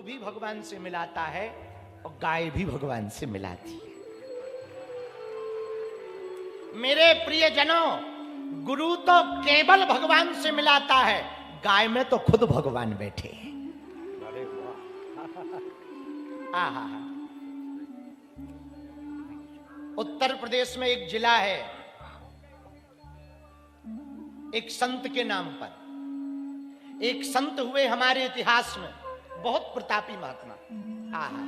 भी भगवान से मिलाता है और गाय भी भगवान से मिलाती है। मेरे प्रियजनों, गुरु तो केवल भगवान से मिलाता है, गाय में तो खुद भगवान बैठे हैं। आहा, उत्तर प्रदेश में एक जिला है, एक संत के नाम पर एक संत हुए हमारे इतिहास में, बहुत प्रतापी महात्मा। आहा,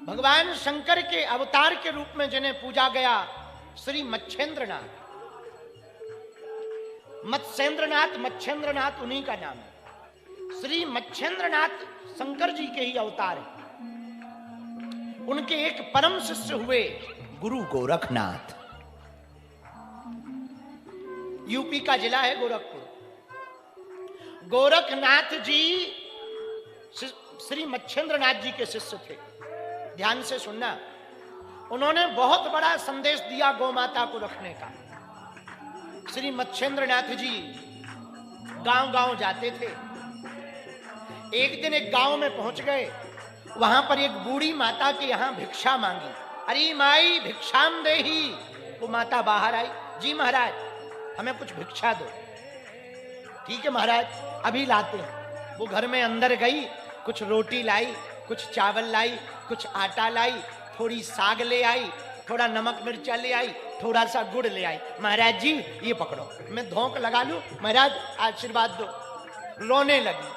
भगवान शंकर के अवतार के रूप में जिन्हें पूजा गया, श्री मच्छेंद्रनाथ। मच्छेंद्रनाथ उन्हीं का नाम है। श्री मच्छेंद्रनाथ शंकर जी के ही अवतार है। उनके एक परम शिष्य हुए गुरु गोरखनाथ। यूपी का जिला है गोरखपुर। गोरखनाथ जी श्री मच्छेंद्रनाथ जी के शिष्य थे। ध्यान से सुनना, उन्होंने बहुत बड़ा संदेश दिया गौ माता को रखने का। श्री मच्छेंद्रनाथ जी गांव गांव जाते थे। एक दिन एक गांव में पहुंच गए, वहां पर एक बूढ़ी माता के यहां भिक्षा मांगी। अरे माई भिक्षाम देही। वो माता बाहर आई, जी महाराज हमें कुछ भिक्षा दो। ठीक है महाराज, अभी लाते हैं। वो घर में अंदर गई, कुछ रोटी लाई, कुछ चावल लाई, कुछ आटा लाई, थोड़ी साग ले आई, थोड़ा नमक मिर्चा ले आई, थोड़ा सा गुड़ ले आई। महाराज जी ये पकड़ो, मैं धोंक लगा लूं, महाराज आशीर्वाद दो। रोने लगी।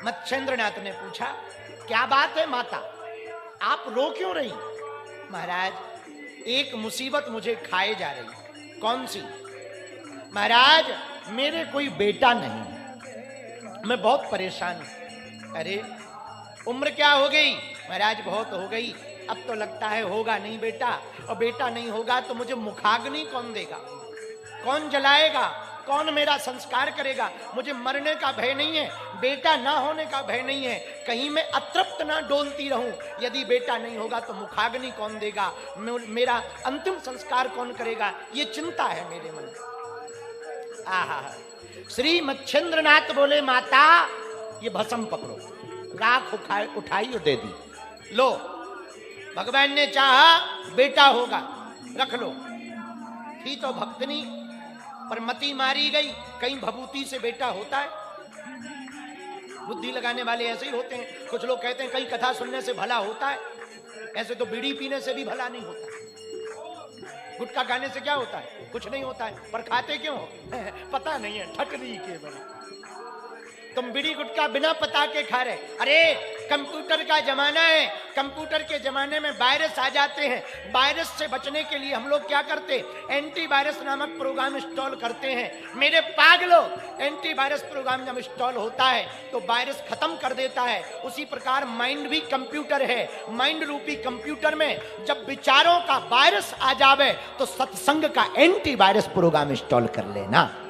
मच्छेंद्रनाथ ने पूछा, क्या बात है माता, आप रो क्यों रही? महाराज एक मुसीबत मुझे खाए जा रही। कौन सी? महाराज मेरे कोई बेटा नहीं, मैं बहुत परेशान हूं। अरे उम्र क्या हो गई? महाराज बहुत हो गई, अब तो लगता है होगा नहीं बेटा, और बेटा नहीं होगा तो मुझे मुखाग्नि कौन देगा, कौन जलाएगा, कौन मेरा संस्कार करेगा? मुझे मरने का भय नहीं है, बेटा ना होने का भय नहीं है, कहीं मैं अतृप्त ना डोलती रहूं। यदि बेटा नहीं होगा तो मुखाग्नि कौन देगा, मेरा अंतिम संस्कार कौन करेगा, ये चिंता है मेरे मन में। आहा, श्री मच्छेंद्रनाथ बोले, माता ये भस्म पकड़ो, राख उठाई और दे दी। लो, भगवान ने चाहा बेटा होगा, रख लो। थी तो भक्तनी, पर मती मारी गई। कहीं भभूति से बेटा होता है? बुद्धि लगाने वाले ऐसे ही होते हैं। कुछ लोग कहते हैं कई कथा सुनने से भला होता है, ऐसे तो बीड़ी पीने से भी भला नहीं होता। गुटखा खाने से क्या होता है? कुछ नहीं होता है, पर खाते क्यों हो? पता नहीं है, ठटनी केवल। तुम बीड़ी गुटखा बिना पता के खा रहे। अरे कंप्यूटर का जमाना है, कंप्यूटर के जमाने में वायरस आ जाते हैं। वायरस से बचने के लिए हम लोग क्या करते? एंटीवायरस नामक प्रोग्राम इंस्टॉल करते हैं। मेरे पागलों, एंटीवायरस प्रोग्राम जब इंस्टॉल होता है तो वायरस खत्म कर देता है। उसी प्रकार माइंड भी कंप्यूटर है। माइंड रूपी कंप्यूटर में जब विचारों का वायरस आ जावे तो सत्संग का एंटीवायरस प्रोग्राम इंस्टॉल कर लेना।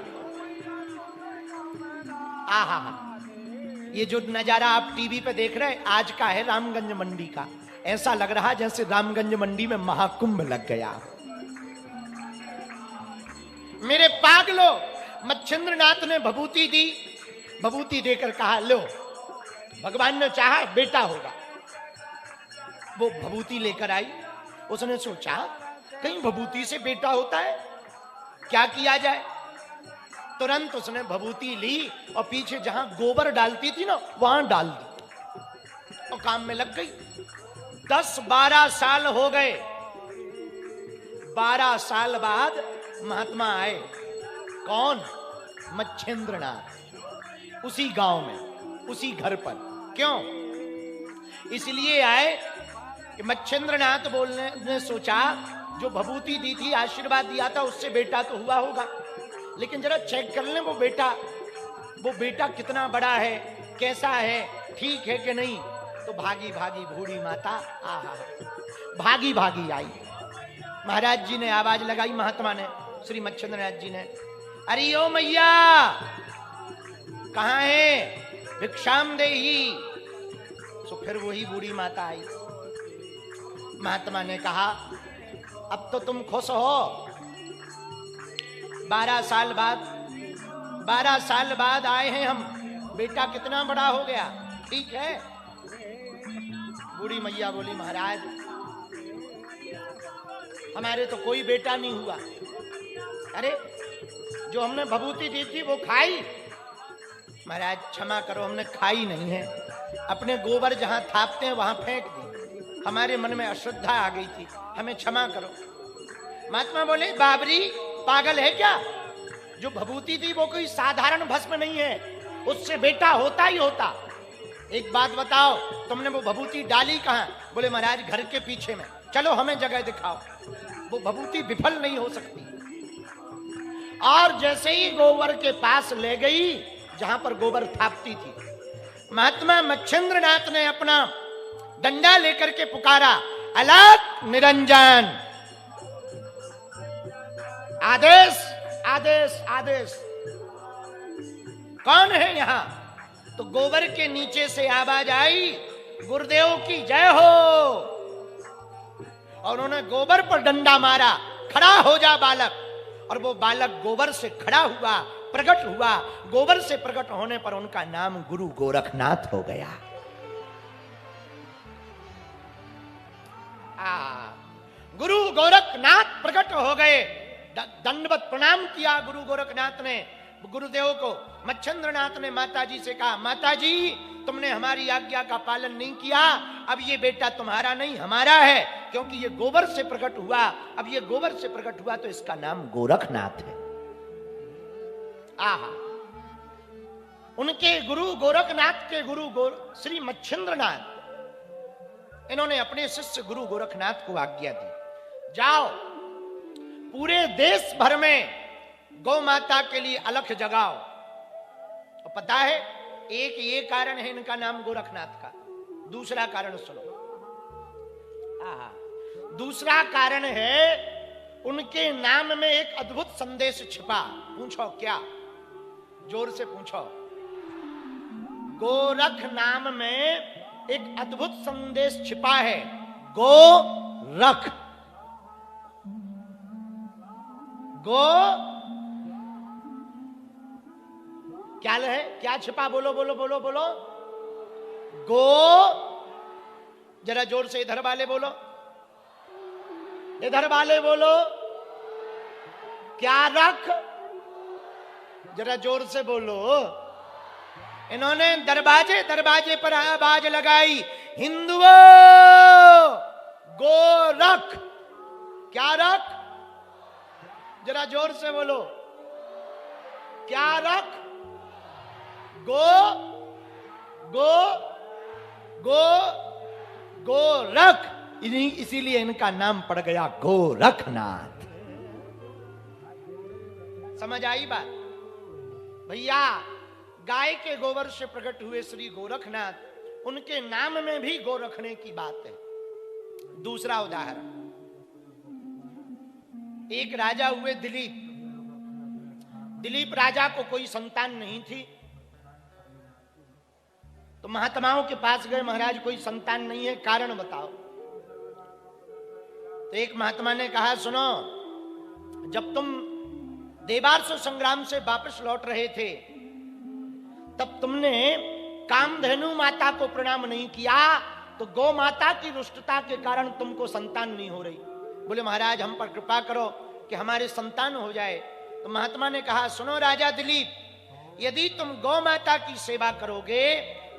आहा, ये जो नजारा आप टीवी पे देख रहे हैं आज का है रामगंज मंडी का। ऐसा लग रहा जैसे रामगंज मंडी में महाकुंभ लग गया। मेरे पागलों, मच्छेंद्रनाथ ने भभूति दी। भभूति देकर कहा, लो भगवान ने चाहा बेटा होगा। वो भभूति लेकर आई। उसने सोचा कहीं भभूति से बेटा होता है, क्या किया जाए। तुरंत उसने भभूति ली और पीछे जहां गोबर डालती थी ना वहां डाल दी और काम में लग गई। 10-12 साल हो गए। 12 साल बाद महात्मा आए। कौन? मच्छेंद्रनाथ। उसी गांव में, उसी घर पर। क्यों? इसलिए आए कि मच्छेंद्रनाथ बोलने ने सोचा जो भभूति दी थी, आशीर्वाद दिया था, उससे बेटा तो हुआ होगा, लेकिन जरा चेक कर लें वो बेटा कितना बड़ा है, कैसा है, ठीक है कि नहीं। तो भागी भागी बूढ़ी माता आहा भागी भागी आई। महाराज जी ने आवाज लगाई, महात्मा ने, श्री मच्छेंद्रनाथ जी ने, अरे ओ मैया कहां है, भिक्षाम देही। तो फिर वही बूढ़ी माता आई। महात्मा ने कहा, अब तो तुम खुश हो, 12 साल बाद आए हैं हम, बेटा कितना बड़ा हो गया। ठीक है। बूढ़ी मैया बोली महाराज हमारे तो कोई बेटा नहीं हुआ। अरे जो हमने भभूति दी थी वो खाई? महाराज क्षमा करो हमने खाई नहीं है, अपने गोबर जहां थापते हैं वहां फेंक दी, हमारे मन में अश्रद्धा आ गई थी, हमें क्षमा करो। महात्मा बोले बाबरी पागल है क्या? जो भभूति थी वो कोई साधारण भस्म नहीं है, उससे बेटा होता ही होता। एक बात बताओ तुमने वो भभूति डाली कहां? बोले महाराज घर के पीछे में। चलो हमें जगह दिखाओ। वो भभूति विफल नहीं हो सकती। और जैसे ही गोबर के पास ले गई जहां पर गोबर थापती थी, महात्मा मच्छिंद्रनाथ ने अपना डंडा लेकर के पुकारा अलग निरंजन। आदेश आदेश आदेश। कौन है यहां? तो गोबर के नीचे से आवाज आई गुरुदेव की जय हो। और उन्होंने गोबर पर डंडा मारा, खड़ा हो जा बालक। और वो बालक गोबर से खड़ा हुआ, प्रकट हुआ। गोबर से प्रकट होने पर उनका नाम गुरु गोरखनाथ हो गया। गुरु गोरखनाथ प्रकट हो गए। दंडवत प्रणाम किया गुरु गोरखनाथ ने गुरुदेव को। मच्छिंद्रनाथ ने माताजी से कहा माताजी तुमने हमारी आज्ञा का पालन नहीं किया, अब ये बेटा तुम्हारा नहीं हमारा है, क्योंकि ये गोबर से प्रकट हुआ। अब ये गोबर से प्रकट हुआ तो इसका नाम गोरखनाथ है। आहा, उनके गुरु गोरखनाथ के गुरु श्री मच्छिंद्रनाथ, इन्होंने अपने शिष्य गुरु गोरखनाथ को आज्ञा दी जाओ पूरे देश भर में गौ माता के लिए अलख जगाओ। और पता है एक ये कारण है इनका नाम गोरखनाथ का। दूसरा कारण सुनो। दूसरा कारण है उनके नाम में एक अद्भुत संदेश छिपा। पूछो क्या? जोर से पूछो। गोरख नाम में एक अद्भुत संदेश छिपा है। गोरख, गो क्या है? क्या छिपा? बोलो बोलो बोलो बोलो। गो, जरा जोर से इधर वाले बोलो, इधर वाले बोलो। क्या रख? जरा जोर से बोलो। इन्होंने दरवाजे दरवाजे पर आवाज लगाई हिंदुओं गो रख। क्या रख? जरा जोर से बोलो। क्या रख? गो गो गो गो रख। इसीलिए इनका नाम पड़ गया गोरखनाथ। समझ आई बात? भैया गाय के गोबर से प्रकट हुए श्री गोरखनाथ, उनके नाम में भी गो रखने की बात है। दूसरा उदाहरण, एक राजा हुए दिलीप। दिलीप राजा को कोई संतान नहीं थी, तो महात्माओं के पास गए, महाराज कोई संतान नहीं है, कारण बताओ। तो एक महात्मा ने कहा सुनो, जब तुम देवासुर संग्राम से वापस लौट रहे थे तब तुमने कामधेनु माता को प्रणाम नहीं किया, तो गौ माता की रुष्टता के कारण तुमको संतान नहीं हो रही। बोले महाराज हम पर कृपा करो कि हमारे संतान हो जाए। तो महात्मा ने कहा सुनो राजा दिलीप, यदि तुम गौ माता की सेवा करोगे,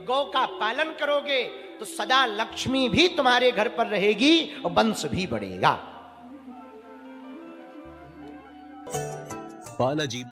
गौ का पालन करोगे, तो सदा लक्ष्मी भी तुम्हारे घर पर रहेगी और वंश भी बढ़ेगा। बालाजी